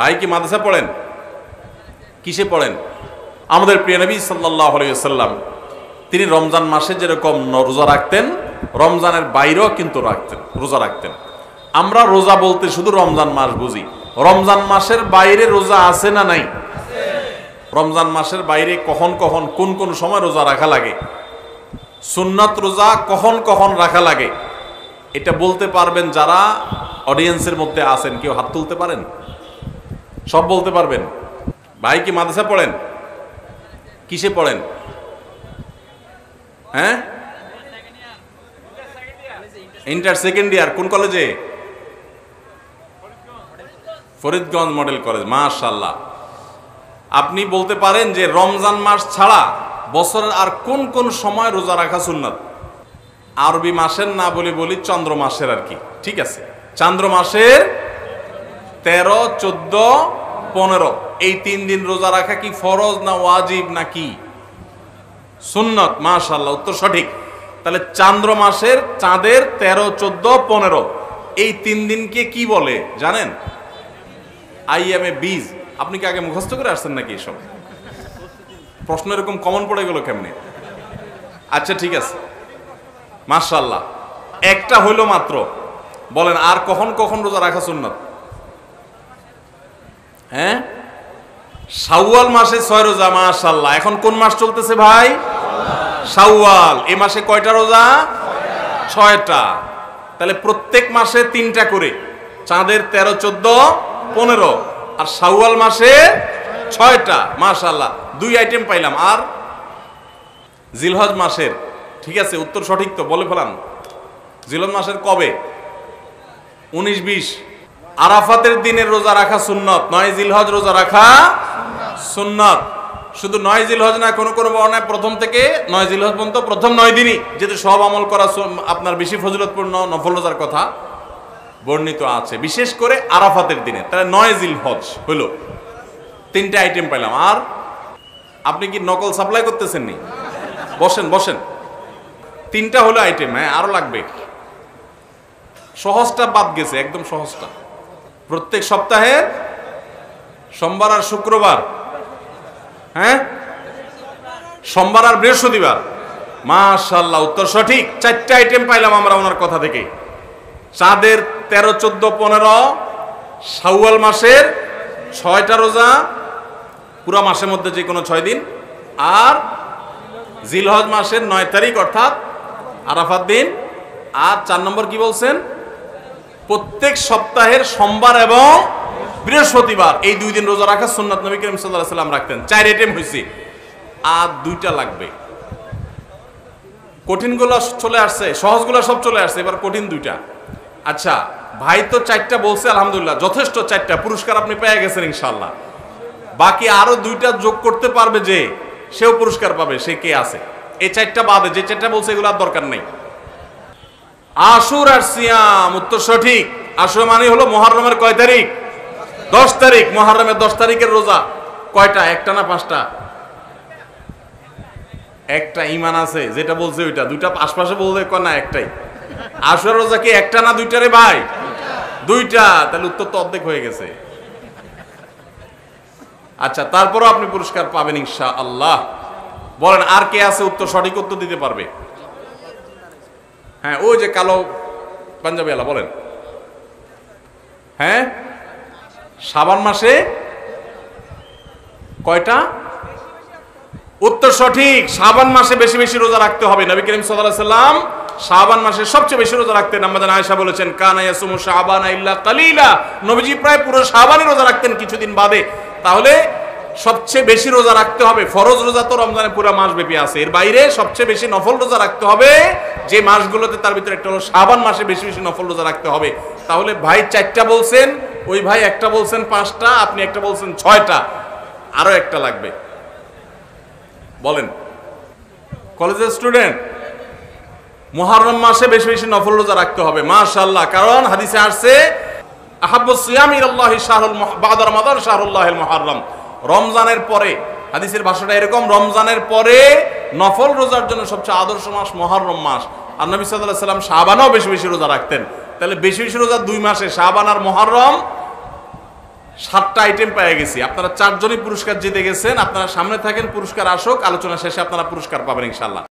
ভাই কি মাদ্রাসা পড়েন? কিসে পড়েন? আমাদের প্রিয় নবী সাল্লাল্লাহু আলাইহি ওয়াসাল্লাম তিনি রমজান মাসে যেরকম রোজা রাখতেন, রমজানের বাইরেও কিন্তু রোজা রাখতেন। আমরা রোজা বলতে শুধু রমজান মাস বুঝি। রমজান মাসের বাইরে রোজা আছে না নাই? রমজান মাসের বাইরে কখন কখন কোন কোন সময় রোজা রাখা লাগে, সুন্নাত রোজা কখন কখন রাখা লাগে, এটা বলতে পারবেন যারা অডিয়েন্সের মধ্যে আছেন? কেউ হাত তুলতে পারেন? সব বলতে পারবেন? ভাই কি মাদ্রাসা পড়েন? কিসে পড়েন? হ্যাঁ, ইন্টার সেকেন্ড ইয়ার। কোন কলেজে? Faridganj model college. মাশাআল্লাহ। আপনি বলতে পারেন যে রমজান মাস ছাড়া বছরের আর কোন কোন সময় রোজা রাখা সুন্নাত? আরবি মাসের না বলি চন্দ্র মাসের আর কি। ঠিক আছে, চন্দ্র মাসের 13, 14, 15 এই 3 দিন রোজা রাখা কি ফরজ না ওয়াজিব না কি সুন্নাত? মাশাআল্লাহ, উত্তর সঠিক। তাহলে চন্দ্র মাসের চাঁদের 13, 14, 15 এই 3 দিনকে কি বলে জানেন? আইয়ামে বীজ। আপনি কি আগে মুখস্থ করে আসছেন নাকি এসব প্রশ্ন? এরকম কমন পড়ে গেল কেমনে? আচ্ছা ঠিক আছে, মাশাআল্লাহ। একটা হইল মাত্র। বলেন আর কখন কখন রোজা রাখা সুন্নাত? হ্যাঁ, শাওয়াল মাসে 6 রোজা। মাশাআল্লাহ। এখন কোন মাস চলতেছে ভাই? শাওয়াল। এই মাসে কয়টা রোজা? 6টা। তাহলে প্রত্যেক মাসে 3টা করে, চাঁদের 13, 14, 15 আর শাওয়াল মাসে 6টা। মাশাআল্লাহ, 2 আইটেম পাইলাম। আর জিলহজ মাসের, ঠিক আছে উত্তর সঠিক তো বলে ফেলান। জিলহজ মাসের কবে? 19, 20। আরাফাতের দিনের রোজা রাখা সুন্নাত। 9 জিলহজ রোজা রাখা সুন্নাত। শুধু 9 জিলহজ না, কোনো কোনো বর্ণনায় প্রথম থেকে 9 জিলহজ পর্যন্ত প্রথম 9 দিনই, যেহেতু সব আমল করা আপনার বেশি ফজিলতপূর্ণ নফল রোজার কথা বর্ণিত আছে, বিশেষ করে আরাফাতের দিনে। তাহলে 9 জিলহজ হলো। 3টা আইটেম পাইলাম। আর আপনি কি নকল সাপ্লাই করতেছেন নি? বসেন বসেন। 3টা হলো আইটেম। হ্যাঁ, আরো লাগবে। সহজটা বাদ গেছে, একদম সহজটা। প্রত্যেক সপ্তাহের সোমবার আর শুক্রবার। হ্যাঁ, সোমবার আর বৃহস্পতিবার। মাশাআল্লাহ, উত্তর সঠিক। 4টা আইটেম পাইলাম আমরা ওনার কথা থেকে। চাঁদের 13, 14, 15, শাওয়াল মাসের 6টা রোজা, পুরা মাসের মধ্যে যে কোনো 6 দিন, আর জিলহজ মাসের 9 তারিখ অর্থাৎ আরাফাত দিন। আর 4 নম্বর কি বলছেন? প্রত্যেক সপ্তাহের সোমবার এবং বৃহস্পতিবার এই 2 দিন রোজা রাখা সুন্নাত। নবী করিম সাল্লাল্লাহু আলাইহি ওয়াসাল্লাম রাখতেন। 4 আইটেম হয়েছে, আর 2টা লাগবে। কঠিনগুলো চলে আসছে, সহজগুলো সব চলে আসছে, এবার কঠিন 2টা। আচ্ছা ভাই তো 4টা বলছে, আলহামদুলিল্লাহ, যথেষ্ট। 4টা পুরস্কার আপনি পেয়ে গেছেন ইনশাআল্লাহ। বাকি আরো 2টা যোগ করতে পারবে যে, সেও পুরস্কার পাবে। সে কে আছে? এই 4টা বাদে যে 4টা বলছে এগুলো আর দরকার নেই। আশুরার সিয়াম, উত্তর সঠিক। আশুরা মানে হলো মুহররমের কয় তারিখ? 10 তারিখ। মুহররমের 10 তারিখের রোজা কয়টা? 1টা না 5টা? একটা। ঈমান আছে যেটা বলছে ওইটা। 2টা আশপাশে বললে কয় না একটাই। আশুরা রোজা কি 1টা না 2টা রে ভাই? 2টা। তাহলে উত্তর তো অর্ধেক হয়ে গেছে। আচ্ছা, তারপরও আপনি পুরস্কার পাবেন ইনশাআল্লাহ। বলেন আর কে আছে উত্তর সঠিক উত্তর দিতে পারবে? হ্যাঁ, ওই যে কালো পাঞ্জাবি আলা, বলেন। হ্যাঁ, শাবান মাসে কয়টা? উত্তর সঠিক। শাবান মাসে বেশি বেশি রোজা রাখতে হবে। নবী করিম সাল্লাল্লাহু আলাইহি ওয়াসাল্লাম শাবান মাসে সবচেয়ে বেশি রোজা রাখতেন। আম্মা আয়েশা বলেছেন, কানা ইয়াসুমু শাবানা ইল্লা কালিলা। নবীজি প্রায় পুরো শাবানই রোজা রাখতেন, কিছুদিন বাদে। তাহলে সবচেয়ে বেশি রোজা রাখতে হবে। ফরজ রোজা তো রমজানে পুরো মাস ব্যাপী আছে, এর বাইরে সবচেয়ে বেশি নফল রোজা রাখতে হবে যে মাসগুলোতে, তার ভিতরে একটা হলো শাবান মাসে বেশি বেশি নফল রোজা রাখতে হবে। তাহলে ভাই 4টা বলছেন, ওই ভাই একটা বলছেন 5টা, আপনি একটা বলছেন 6টা, আরো একটা লাগবে। বলেন। কলেজের স্টুডেন্ট, মুহররম মাসে বেশি বেশি নফল রোজা রাখতে হবে। মাশাআল্লাহ, কারণ হাদিসে আসছে আহাব্বুস সিয়াম ইলাল্লাহি শাহরুল বা'দা রমাদান শাহরুল্লাহিল মুহররম। রমজানের পরে, হাদিসের ভাষাটা এরকম, রমজানের পরে নফল রোজার জন্য সবচেয়ে আদর্শ মাস মুহররম মাস। আর নবী সাল্লাল্লাহু আলাইহি ওয়াসাল্লাম শাবানও বেশি বেশি রোজা রাখতেন। তাহলে বেশি বেশি রোজা 2 মাসে, শাবান আর মুহররম। 7টা আইটেম পেয়ে গেছি, আপনারা 4 জনই পুরস্কার জিতে গেছেন। আপনারা সামনে থাকেন, পুরস্কার আসুক, আলোচনা শেষে আপনারা পুরস্কার পাবেন ইনশাল্লাহ।